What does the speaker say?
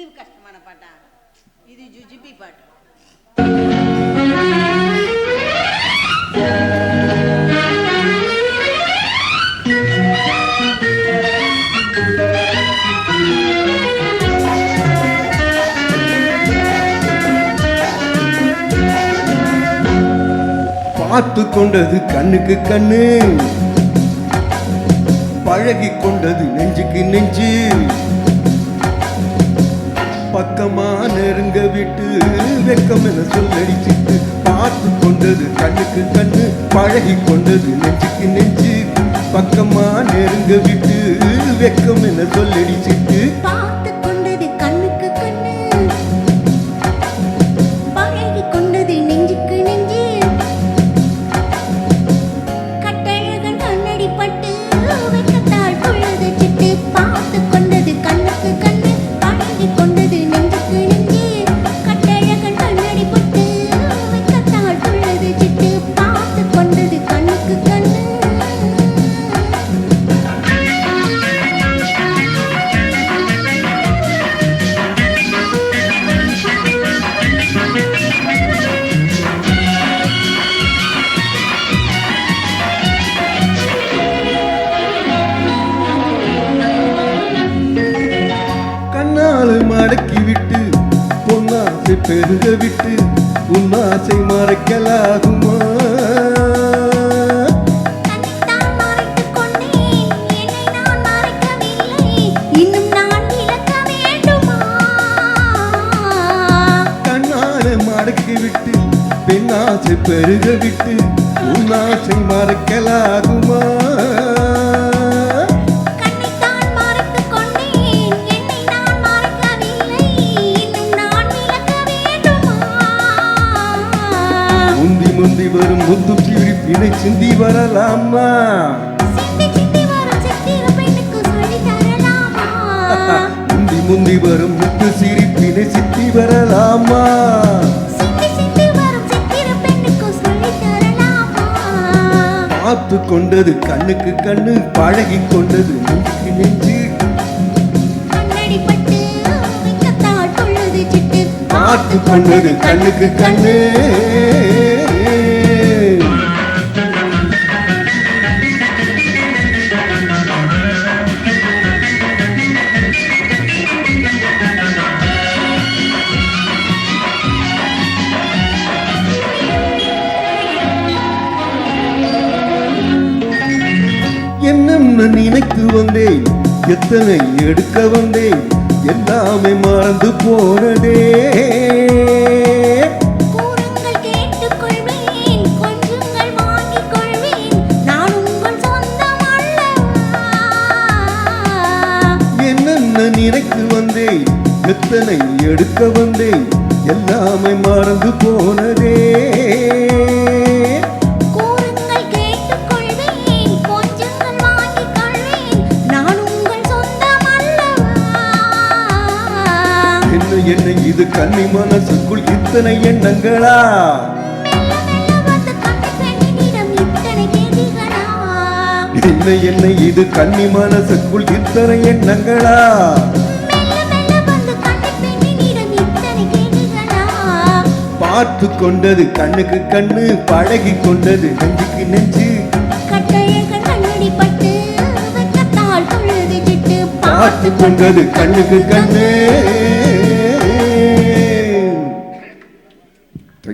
இது கஷ்டமான பாட்டா? இது ஜுஜிபி பாட்டு. பார்த்து கொண்டது கண்ணுக்கு கண்ணு, பழகி கொண்டது நெஞ்சுக்கு நெஞ்சு, பக்கமா நெருங்க விட்டு வெக்கம் என சொல்லடிச்சிட்டு. பார்த்து கொண்டது கண்ணுக்கு கண்ணு, பழகி கொண்டது நெஞ்சுக்கு நெஞ்சு, பக்கமா நெருங்க விட்டு வெக்கம் என சொல்லடிச்சிட்டு. மடக்கி விட்டு பொன்னாசை பெருக விட்டு உன்னாசை மறைக்கலாகுமா? கண்ணால மடக்கி விட்டு பெண்ணாசை பெருக விட்டு உன்னாசை மறைக்கலாகுமா? முந்தி வரும் முத்து சிரிப்பினை சிந்தி வரலாமா? முந்தி வரும் முத்து சிரிப்பினை சித்தி வரலாமா? பார்த்து கொண்டது கண்ணுக்கு கண்ணு, பழகி கொண்டது நெஞ்சுக்கு நெஞ்சு, பார்த்து கொண்டது கண்ணுக்கு கண்ணு. என்ன நினைத்து வந்தேன், எத்தனை எடுக்க வந்தேன், எல்லாமே மறந்து போனதே. என்னென்ன நினைத்து வந்தேன், எத்தனை எடுக்க வந்தேன், எல்லாமே மறந்து போனதே. என்ன இது கன்னி மனசுக்குள் இத்தனை எண்ணங்களா? என்ன இது கன்னி மனசுக்குள் இத்தனை எண்ணங்களா? பார்த்து கொண்டது கண்ணுக்கு கண்ணு, பழகி கொண்டது நெஞ்சுக்கு நெஞ்சு, பார்த்து கொண்டது கண்ணுக்கு கண்ணு.